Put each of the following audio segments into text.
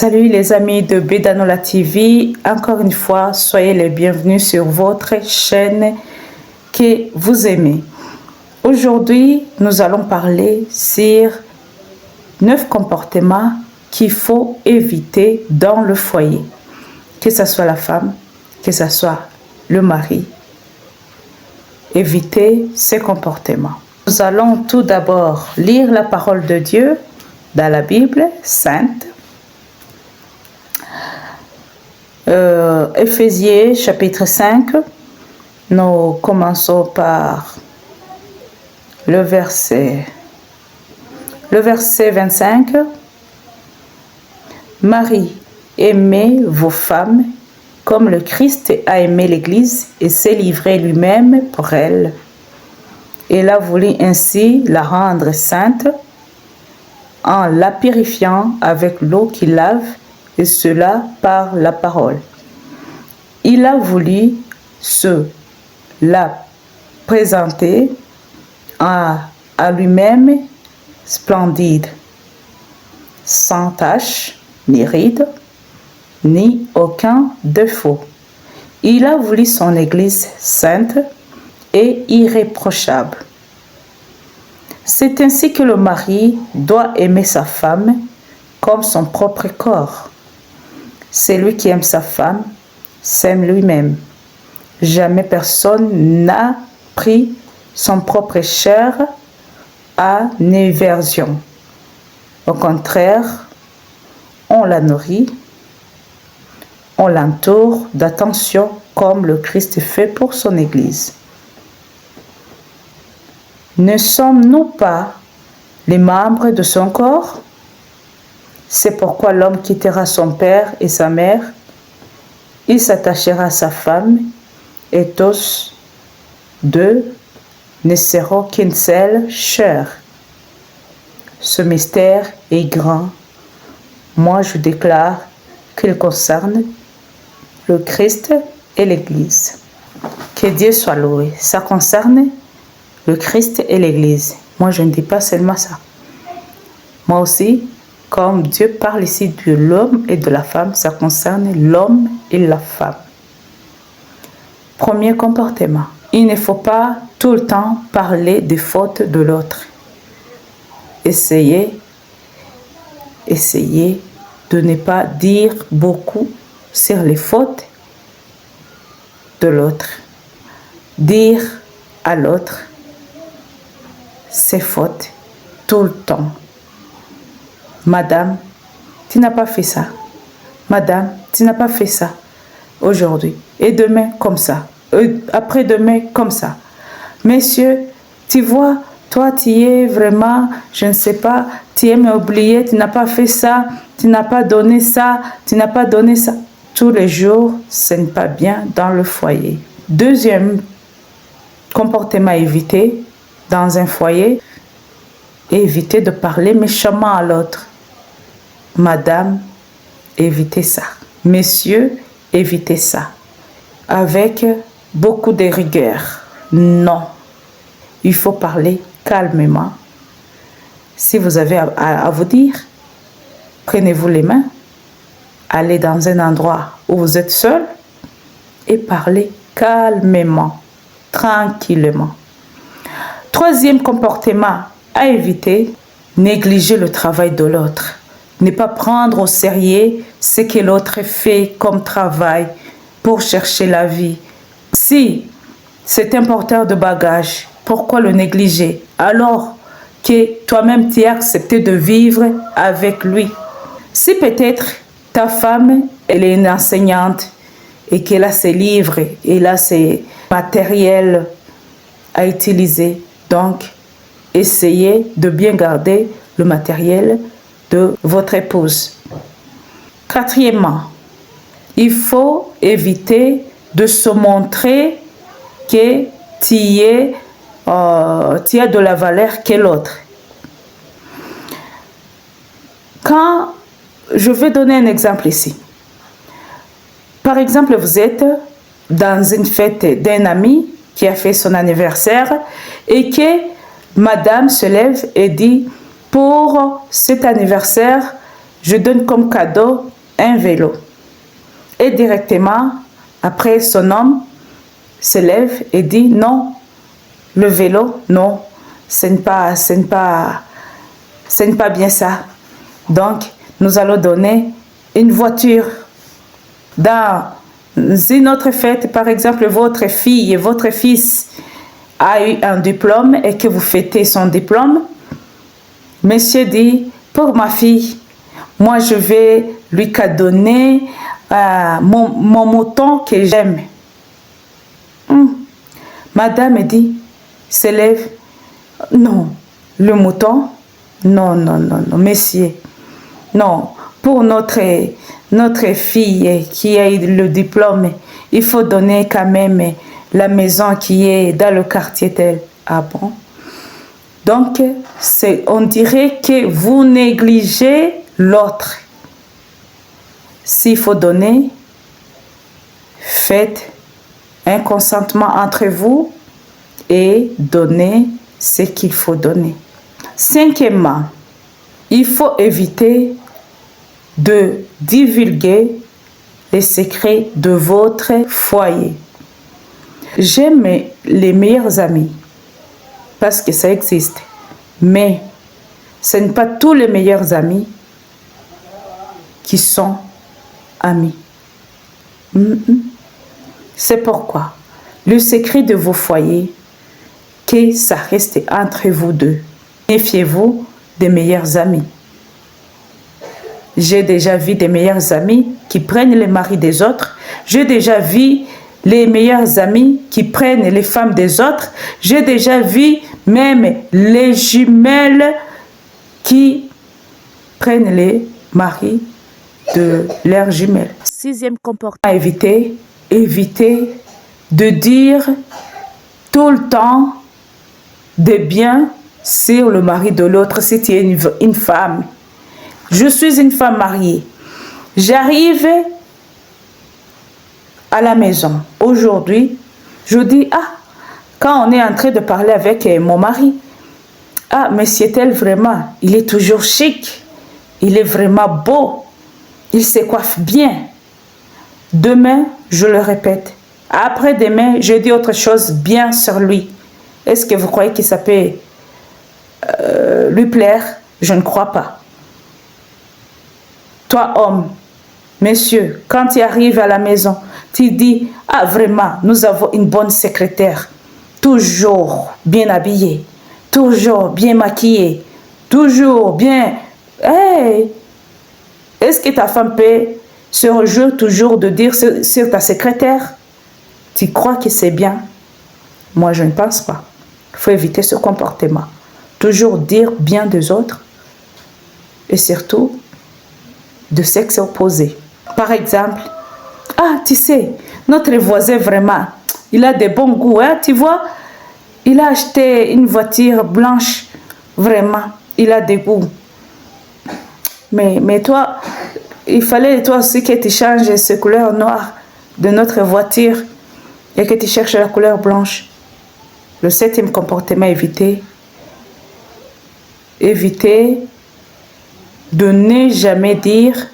Salut les amis de Bedanola TV, encore une fois, soyez les bienvenus sur votre chaîne que vous aimez. Aujourd'hui, nous allons parler sur 9 comportements qu'il faut éviter dans le foyer, que ce soit la femme, que ce soit le mari. Évitez ces comportements. Nous allons tout d'abord lire la parole de Dieu dans la Bible sainte. Éphésiens chapitre 5, nous commençons par le verset 25. Marie, aimez vos femmes comme le Christ a aimé l'Église et s'est livré lui-même pour elle. Il a voulu ainsi la rendre sainte en la purifiant avec l'eau qui lave, et cela par la parole. Il a voulu la présenter à lui-même splendide, sans tache, ni ride, ni aucun défaut. Il a voulu son Église sainte et irréprochable. C'est ainsi que le mari doit aimer sa femme comme son propre corps. Celui qui aime sa femme s'aime lui-même. Jamais personne n'a pris son propre chair à aversion. Au contraire, on la nourrit, on l'entoure d'attention comme le Christ fait pour son Église. Ne sommes-nous pas les membres de son corps? C'est pourquoi l'homme quittera son père et sa mère, il s'attachera à sa femme, et tous deux ne seront qu'une seule chair. Ce mystère est grand. Moi, je déclare qu'il concerne le Christ et l'Église. Que Dieu soit loué. Ça concerne le Christ et l'Église. Moi, je ne dis pas seulement ça. Moi aussi, comme Dieu parle ici de l'homme et de la femme, ça concerne l'homme et la femme. Premier comportement. Il ne faut pas tout le temps parler des fautes de l'autre. Essayez de ne pas dire beaucoup sur les fautes de l'autre. Dire à l'autre ses fautes tout le temps. Madame, tu n'as pas fait ça. Madame, tu n'as pas fait ça aujourd'hui. Et demain, comme ça. Après-demain, comme ça. Monsieur, tu vois, toi, tu es vraiment, je ne sais pas, tu aimes oublier, tu n'as pas fait ça, tu n'as pas donné ça, tu n'as pas donné ça. Tous les jours, ce n'est pas bien dans le foyer. Deuxième comportement à éviter dans un foyer, éviter de parler méchamment à l'autre. Madame, évitez ça. Messieurs, évitez ça. Avec beaucoup de rigueur. Non. Il faut parler calmement. Si vous avez à vous dire, prenez-vous les mains, allez dans un endroit où vous êtes seul et parlez calmement, tranquillement. Troisième comportement à éviter, négliger le travail de l'autre. Ne pas prendre au sérieux ce que l'autre fait comme travail pour chercher la vie. Si c'est un porteur de bagages, pourquoi le négliger alors que toi-même tu as accepté de vivre avec lui? Si peut-être ta femme, elle est une enseignante et qu'elle a ses livres, elle a ses matériels à utiliser, donc essayez de bien garder le matériel de votre épouse. Quatrièmement, il faut éviter de se montrer que tu as de la valeur que l'autre. Quand je vais donner un exemple ici. Par exemple, vous êtes dans une fête d'un ami qui a fait son anniversaire et que madame se lève et dit, pour cet anniversaire, je donne comme cadeau un vélo. Et directement, après, son homme se lève et dit non, le vélo, non, ce n'est pas bien ça. Donc, nous allons donner une voiture. Dans une autre fête, par exemple, votre fille et votre fils a eu un diplôme et que vous fêtez son diplôme, monsieur dit, pour ma fille, moi je vais lui cadonner mon mouton que j'aime. Madame dit, se lève, non, le mouton, non, non, non, non, monsieur, non, pour notre fille qui a eu le diplôme, il faut donner quand même la maison qui est dans le quartier tel. Ah bon? Donc, on dirait que vous négligez l'autre. S'il faut donner, faites un consentement entre vous et donnez ce qu'il faut donner. Cinquièmement, il faut éviter de divulguer les secrets de votre foyer. J'aime les meilleurs amis parce que ça existe, mais ce n'est pas tous les meilleurs amis qui sont amis. C'est pourquoi le secret de vos foyers, que ça reste entre vous deux. Méfiez-vous des meilleurs amis. J'ai déjà vu des meilleurs amis qui prennent les maris des autres. J'ai déjà vu les meilleurs amis qui prennent les femmes des autres. J'ai déjà vu même les jumelles qui prennent les maris de leurs jumelles. Sixième comportement, évitez de dire tout le temps des biens sur le mari de l'autre si tu es une femme. Je suis une femme mariée. J'arrive à la maison. Aujourd'hui, je dis, quand on est en train de parler avec mon mari, mais c'est-elle vraiment, il est toujours chic, il est vraiment beau, il se coiffe bien. Demain, je le répète. Après-demain, je dis autre chose bien sur lui. Est-ce que vous croyez que ça peut lui plaire? Je ne crois pas. Toi, homme, monsieur, quand tu arrives à la maison, tu dis, vraiment, nous avons une bonne secrétaire, toujours bien habillée, toujours bien maquillée, toujours bien... Hey! Est-ce que ta femme peut se réjouir toujours de dire sur ta secrétaire? Tu crois que c'est bien? Moi, je ne pense pas. Il faut éviter ce comportement. Toujours dire bien des autres et surtout de sexe opposé. Par exemple, tu sais, notre voisin vraiment, il a des bons goûts, hein, tu vois, il a acheté une voiture blanche, vraiment, il a des goûts. Mais toi, il fallait toi aussi que tu changes ces couleurs noires de notre voiture et que tu cherches la couleur blanche. Le septième comportement, éviter de ne jamais dire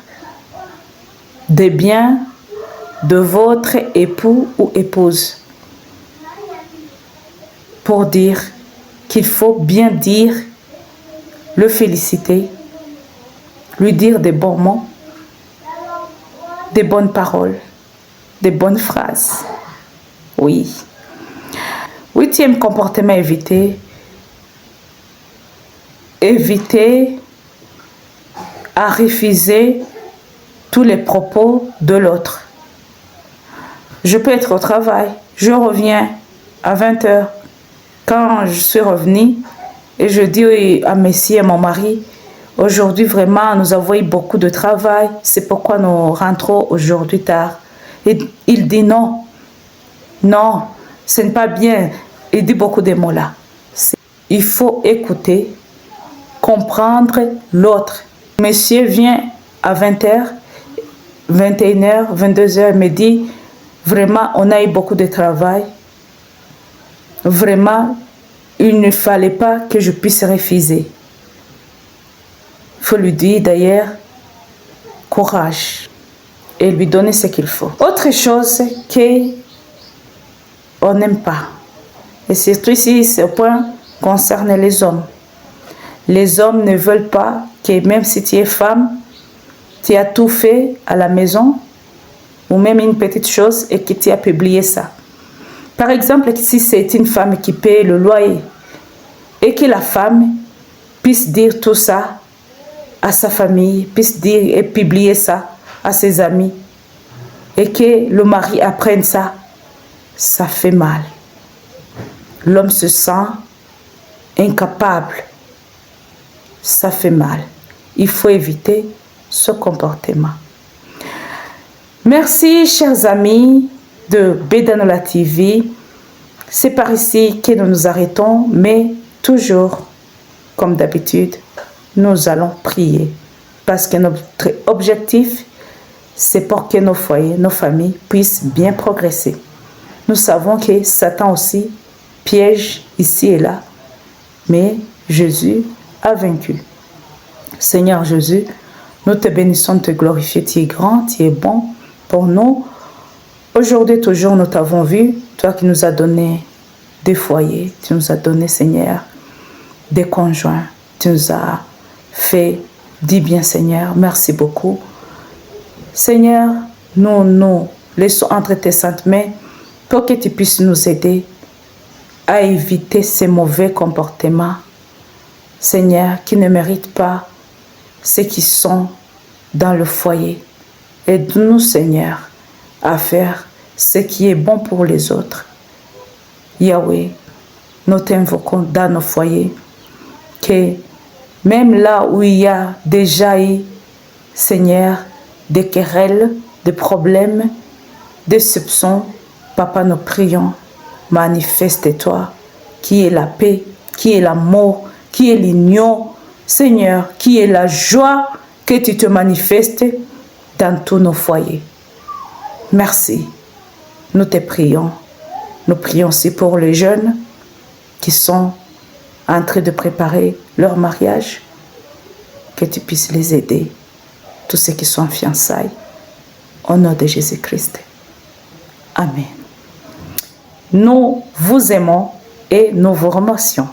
des biens de votre époux ou épouse. Pour dire qu'il faut bien dire, le féliciter, lui dire des bons mots, des bonnes paroles, des bonnes phrases. Oui. Huitième comportement, éviter à refuser tous les propos de l'autre. Je peux être au travail, je reviens à 20h. Quand je suis revenue, et je dis à Messie, à mon mari, aujourd'hui vraiment nous avons eu beaucoup de travail, c'est pourquoi nous rentrons aujourd'hui tard. Et il dit non, ce n'est pas bien. Il dit beaucoup de mots là. Il faut écouter, comprendre l'autre. Monsieur vient à 20h, 21h, 22h, me dit, vraiment, on a eu beaucoup de travail. Vraiment, il ne fallait pas que je puisse refuser. Il faut lui dire d'ailleurs, courage et lui donner ce qu'il faut. Autre chose qu'on n'aime pas, et surtout ici, ce point concerne les hommes. Les hommes ne veulent pas que même si tu es femme, tu as tout fait à la maison, ou même une petite chose, et que tu as publié ça. Par exemple, si c'est une femme qui paie le loyer, et que la femme puisse dire tout ça à sa famille, puisse dire et publier ça à ses amis, et que le mari apprenne ça, ça fait mal. L'homme se sent incapable. Ça fait mal. Il faut éviter ce comportement. Merci, chers amis de Bedanola TV. C'est par ici que nous nous arrêtons, mais toujours, comme d'habitude, nous allons prier. Parce que notre objectif, c'est pour que nos foyers, nos familles puissent bien progresser. Nous savons que Satan aussi piège ici et là, mais Jésus a vaincu. Seigneur Jésus, nous te bénissons, te glorifions, tu es grand, tu es bon pour nous. Aujourd'hui, toujours, nous t'avons vu, toi qui nous as donné des foyers, tu nous as donné, Seigneur, des conjoints, tu nous as fait du bien, Seigneur. Merci beaucoup. Seigneur, nous nous laissons entre tes saintes mains pour que tu puisses nous aider à éviter ces mauvais comportements, Seigneur, qui ne méritent pas ceux qui sont dans le foyer. Aide-nous, Seigneur, à faire ce qui est bon pour les autres. Yahweh, nous t'invoquons dans nos foyers, que même là où il y a déjà eu, Seigneur, des querelles, des problèmes, des soupçons, Papa, nous prions, manifeste-toi, qui est la paix, qui est l'amour, qui est l'union, Seigneur, qui est la joie, que tu te manifestes dans tous nos foyers. Merci. Nous te prions. Nous prions aussi pour les jeunes qui sont en train de préparer leur mariage, que tu puisses les aider, tous ceux qui sont en fiançailles, au nom de Jésus-Christ. Amen. Nous vous aimons et nous vous remercions.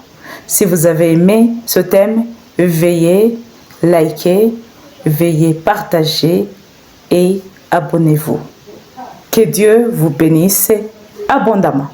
Si vous avez aimé ce thème, veuillez liker, veuillez partager et abonnez-vous. Que Dieu vous bénisse abondamment.